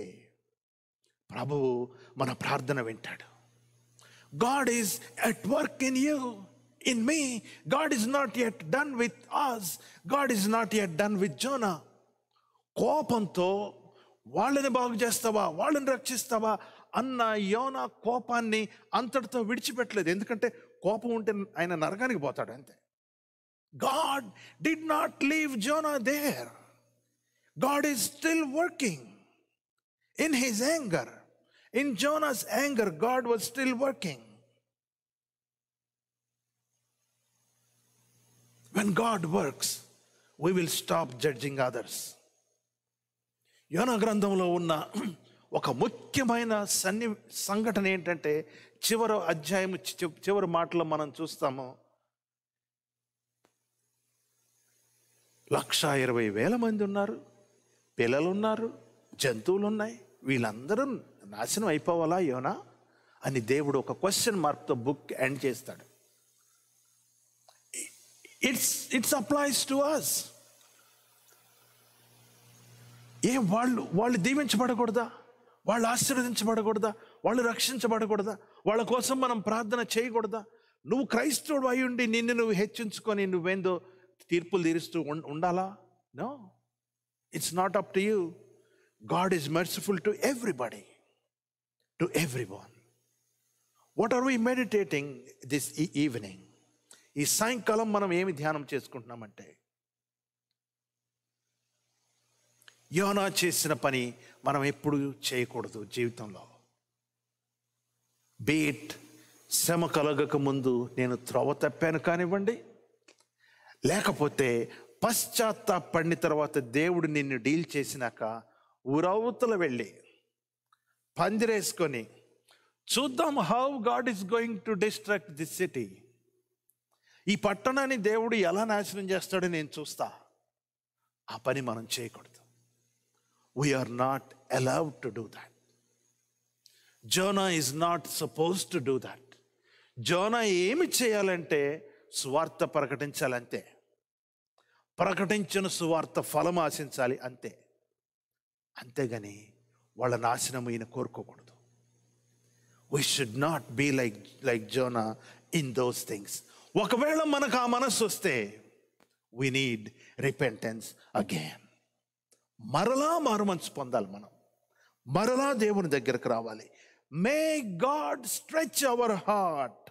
ప్రభువు మన ప్రార్థన వింటాడు. God is at work in you, in me. God is not yet done with us. God is not yet done with Jonah. కోపంతో వాళ్ళని బాగు చేస్తావా, వాళ్ళని రక్షిస్తావా అన్న యోనా కోపాన్ని అంతటితో విడిచిపెట్టలేదు. ఎందుకంటే కోపం ఉంటే ఆయన నరకానికి పోతాడు అంతే. God did not leave Jonah there. God is still working in his anger. In Jonah's anger, God was still working. When God works, we will stop judging others. యోనా గ్రంథంలో ఉన్న ఒక ముఖ్యమైన సంఘటన ఏంటంటే, చివరి అధ్యాయం చివరి మాటలో మనం చూస్తాము, 120,000 మంది ఉన్నారు, పిల్లలు ఉన్నారు, జంతువులు ఉన్నాయి, వీళ్ళందరూ నాశనం అయిపోవాలా యోనా అని దేవుడు ఒక క్వశ్చన్ మార్క్తో బుక్ ఎండ్ చేస్తాడు. It's applies to us. వాళ్ళు దీవించబడకూడదా, వాళ్ళు ఆశీర్వదించబడకూడదా, వాళ్ళు రక్షించబడకూడదా, వాళ్ళ కోసం మనం ప్రార్థన చేయకూడదా? నువ్వు క్రైస్తవుడు అయి ఉండి నిన్ను నువ్వు హెచ్చించుకొని నువ్వేందో తీర్పులు తీరుస్తూ ఉండాలా? No, it's not up to you. God is merciful to everybody, to everyone. What are we meditating this evening? ఈ సాయంకాలం మనం ఏమి ధ్యానం చేసుకుంటున్నామంటే, యోనా చేసిన పని మనం ఎప్పుడు చేయకూడదు జీవితంలో. బీట్ శ్రమ కలగక ముందు నేను త్రోవ తప్పాను కానివ్వండి, లేకపోతే పశ్చాత్తాపడిన తర్వాత దేవుడు నిన్ను డీల్ చేసినాక ఊరవతల వెళ్ళి పందిరేసుకొని చూద్దాం how God is going to destruct this city, ఈ పట్టణాన్ని దేవుడు ఎలా నాశనం చేస్తాడో నేను చూస్తా, ఆ పని మనం చేయకూడదు. We are not allowed to do that. Jonah is not supposed to do that. Jonah ఏమి చేయాలంటే సువార్త ప్రకటించాలంతే, ప్రకటించిన సువార్త ఫలం ఆశించాలి అంతే. అంతేగాని వాళ్ళ నాశనం ఈయన కోరుకోకూడదు. We should not be like Jonah in those things. ఒకవేళ మనకు ఆ మనస్సు వస్తే we need repentance again. మరలా మారుమనసు పొందాలి మనం, మరలా దేవుని దగ్గరకు రావాలి. May God stretch our heart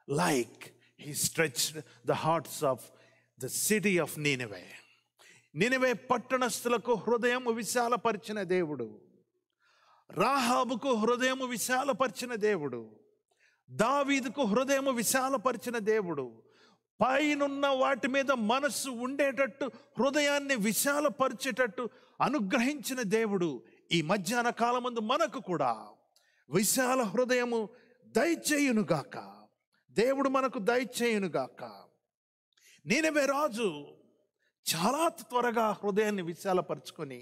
like he stretched the hearts of the city of Nineveh. Nineveh పట్టణస్థులకు హృదయం విశాలపరిచిన దేవుడు, రాహాబుకు హృదయం విశాలపరిచిన దేవుడు, దావీదుకు హృదయము విశాలపరిచిన దేవుడు, పైనున్న వాటి మీద మనస్సు ఉండేటట్టు హృదయాన్ని విశాలపరిచేటట్టు అనుగ్రహించిన దేవుడు ఈ మధ్యాహ్న కాలమందు మనకు కూడా విశాల హృదయము దయచేయునుగాక. దేవుడు మనకు దయచేయునుగాక. నీనెవే రాజు చాలా త్వరగా హృదయాన్ని విశాలపరుచుకొని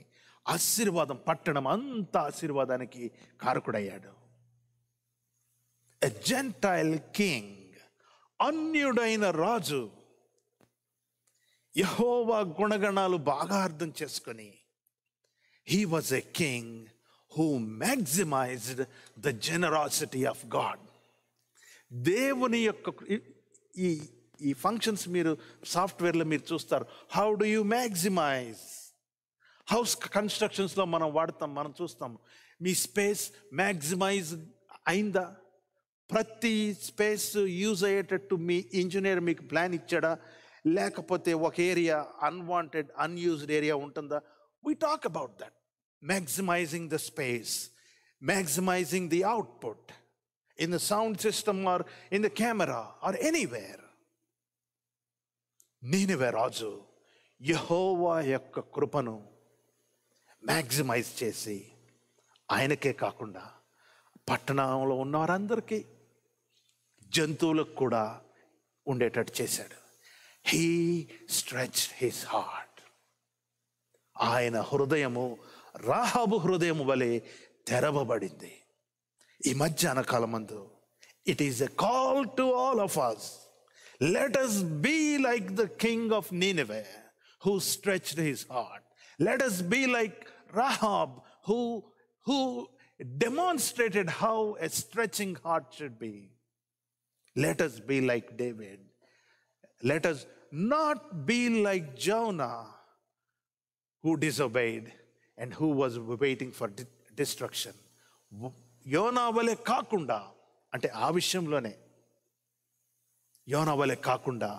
ఆశీర్వాదం, పట్టణం అంతా ఆశీర్వాదానికి కారకుడయ్యాడు. ఎ జెంటైల్ కింగ్, అన్యుడైన రాజు యెహోవా గుణగణాలు బాగా అర్థం చేసుకొని, he was a king who maximized the generosity of God. దేవుని యొక్క ఈ ఫంక్షన్స్ మీరు సాఫ్ట్వేర్లో మీరు చూస్తారు. How do you maximize? House కన్స్ట్రక్షన్స్లో మనం చూస్తాం. మీ స్పేస్ మ్యాక్సిమైజ్ అయిందా? ప్రతి స్పేస్ యూజ్ అయ్యేటట్టు మీ ఇంజనీర్ మీకు ప్లాన్ ఇచ్చాడా? లేకపోతే ఒక ఏరియా అన్వాంటెడ్ అన్యూజ్డ్ ఏరియా ఉంటుందా? We talk about that. Maximizing the space, maximizing the output in the sound system or in the camera or anywhere. నీనెవే రాజు యెహోవా యొక్క కృపను మ్యాక్సిమైజ్ చేసి ఆయనకే కాకుండా పట్టణంలో ఉన్న వారందరికీ, జంతువులకు కూడా ఉండేటట్టు చేశాడు. He stretched his heart. ఆయన హృదయము రాహాబు హృదయము వలె తెరవబడింది. ఈ మధ్యాహ్న కాలమందు it is a call to all of us. Let us be like the king of Nineveh who stretched his heart. Let us be like Rahab who demonstrated how a stretching heart should be. Let us be like David. Let us not be like Jonah, who disobeyed and who was waiting for destruction. యోనా వలె కాకుండా, అంటే ఆ విషయంలోనే యోనా వలె కాకుండా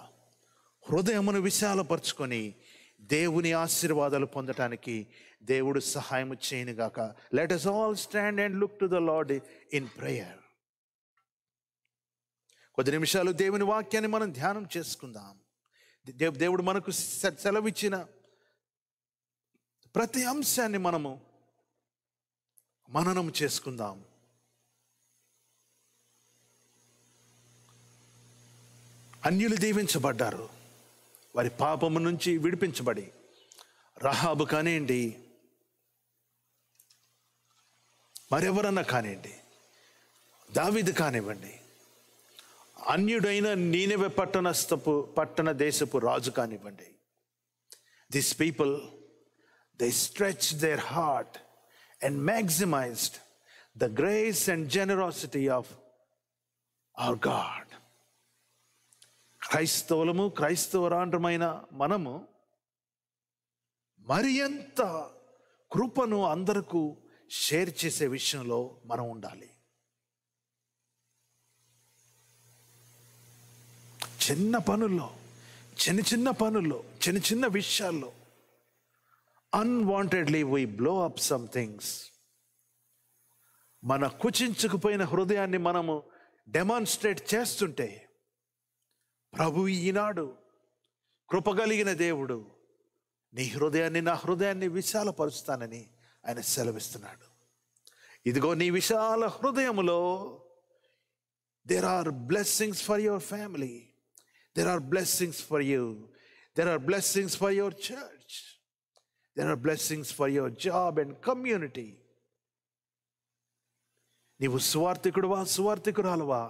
హృదయమును విశాలపరుచుకొని దేవుని ఆశీర్వాదాలు పొందటానికి దేవుడు సహాయం చేయనుగాక. Let us all stand and look to the Lord in prayer. కొద్ది నిమిషాలు దేవుని వాక్యాన్ని మనం ధ్యానం చేసుకుందాం. దేవుడు మనకు సెలవిచ్చిన ప్రతి అంశాన్ని మనము మననం చేసుకుందాం. అన్యులు దీవించబడ్డారు, వారి పాపము నుంచి విడిపించబడి. రహాబు కానివ్వండి, మరెవరన్నా కానివ్వండి, దావీదు కానివ్వండి, అన్యుడైన నీనెవె పట్టణ దేశపు రాజు కానివ్వండి. This people, they stretched their heart and maximized the grace and generosity of our God. క్రైస్తవురాండ్రమైన మనము మరి ఎంత కృపను అందరకు షేర్ చేసే విషయంలో మనం ఉండాలి. చిన్న పనుల్లో, చిన్న పనుల్లో, చిన్న విషయాల్లో unwantedly we blow up some things. మన కుచించుకుపోయిన హృదయాన్ని మనము డెమాన్స్ట్రేట్ చేస్తుంటే, ప్రభు ఈనాడు కృపగలిగిన దేవుడు నీ హృదయాన్ని, నా హృదయాన్ని విశాలపరుస్తానని ఆయన సెలవిస్తున్నాడు. ఇదిగో నీ విశాల హృదయములో there are blessings for your family, there are blessings for you, there are blessings for your church, there are blessings for your job and community. నీవు సువార్థికుడువా, సువార్థికురాలువా,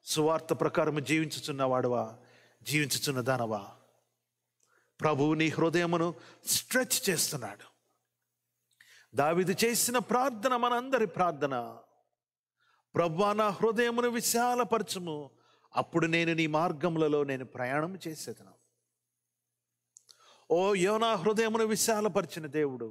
సువార్త ప్రకారము జీవించుచున్నవాడువా, జీవించుచున్నదానవా, ప్రభువు నీ హృదయమును స్ట్రెచ్ చేస్తున్నాడు. దావీదు చేసిన ప్రార్థన మనందరి ప్రార్థన. ప్రభువా, నా హృదయమును విశాలపరచుము, అప్పుడు నేను నీ మార్గములలో నేను ప్రయాణం చేసేదను. ఓ యోనా హృదయమును విశాలపరిచిన దేవుడు,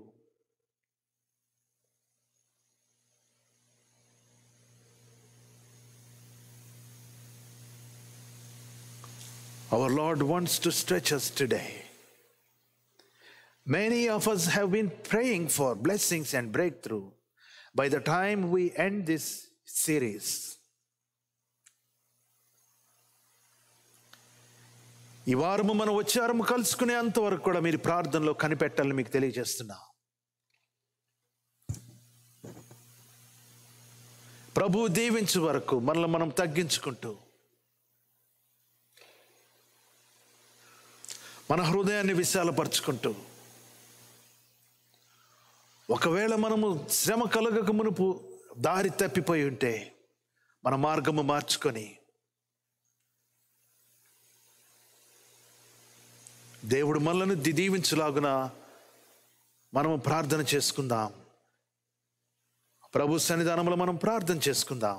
our Lord wants to stretch us today. Many of us have been praying for blessings and breakthrough. By the time we end this series, ఈ వారము మనం వచ్చే వారము కలుసుకునే అంతవరకు కూడా మీరు ప్రార్థనలో కనిపెట్టాలని మీకు తెలియజేస్తున్నా. ప్రభువు దీవించే వరకు మనల్ని మనం తగ్గించుకుంటూ మన హృదయాన్ని విశాలపరుచుకుంటూ, ఒకవేళ మనము శ్రమ కలగక మునుపు దారి తప్పిపోయి ఉంటే మన మార్గము మార్చుకొని దేవుడు మనల్ని దీవించులాగున మనము ప్రార్థన చేసుకుందాం. ప్రభు సన్నిధానంలో మనం ప్రార్థన చేసుకుందాం.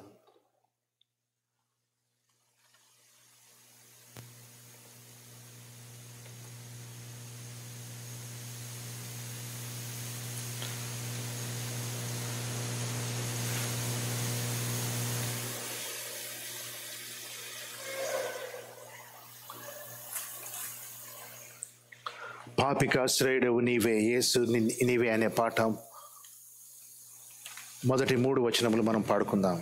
పాపికాశ్రయుడవు నీవే, యేసు నీవే అనే పాఠం మొదటి 3 వచనములు మనం పాడుకుందాం.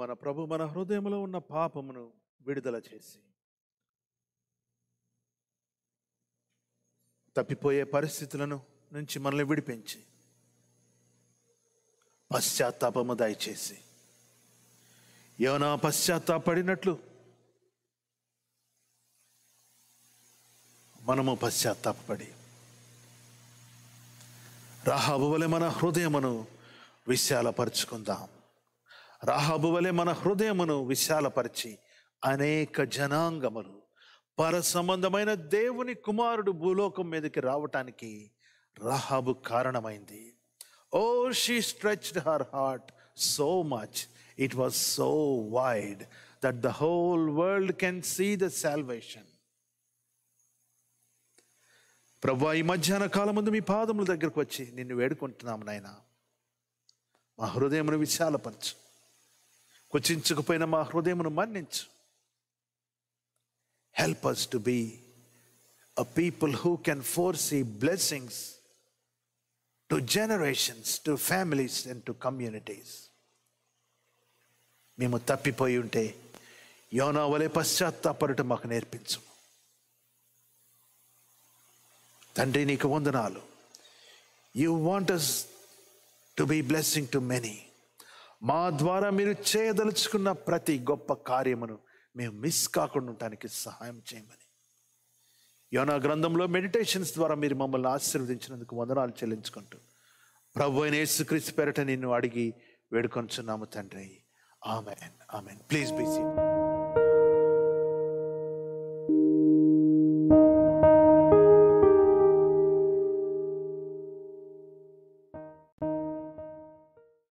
మన ప్రభు మన హృదయంలో ఉన్న పాపమును విడుదల చేసి తప్పిపోయే పరిస్థితులను నుంచి మనల్ని విడిపించి పశ్చాత్తాపము దయచేసి యోనా పశ్చాత్తాపడినట్లు మనము పశ్చాత్తాపడి రాహాబు వలె మన హృదయమును విశాలపరుచుకుందాం. రాహాబు వలె మన హృదయమును విశాలపరిచి అనేక జనాంగములు పర సంబంధమైన దేవుని కుమారుడు భూలోకం మీదకి రావటానికి రాహాబు కారణమైంది. Oh she stretched her heart so much, it was so wide that the whole world can see the salvation. ప్రభువా, ఈ మధ్యాహ్న కాలం ముందు మీ పాదముల దగ్గరకు వచ్చి నిన్ను వేడుకుంటున్నాము నాయనా. మా హృదయమును విశాలపరచు, కుచించుకుపోయిన మా హృదయమును మన్నించు. Help us to be a people who can foresee blessings to generations, to families and to communities. మేము తప్పిపోయి ఉంటే యోనా వలె పశ్చాత్తాపడటం మాకు నేర్పించు. తండ్రి, నీకు వందనాలు. You want us to be blessing to many. మా ద్వారా మీరు చేయదలుచుకున్న ప్రతి గొప్ప కార్యమును మేము మిస్ కాకుండా ఉండటానికి సహాయం చేయమని యోనా గ్రంథంలో మెడిటేషన్స్ ద్వారా మీరు మమ్మల్ని ఆశీర్వదించినందుకు వందనాలు చెల్లించుకుంటూ ప్రభు అయిన యేసుక్రీస్తు పేరట నిన్ను అడిగి వేడుకొంచున్నాము తండ్రి. ఆమేన్, ఆమేన్. Please be seated.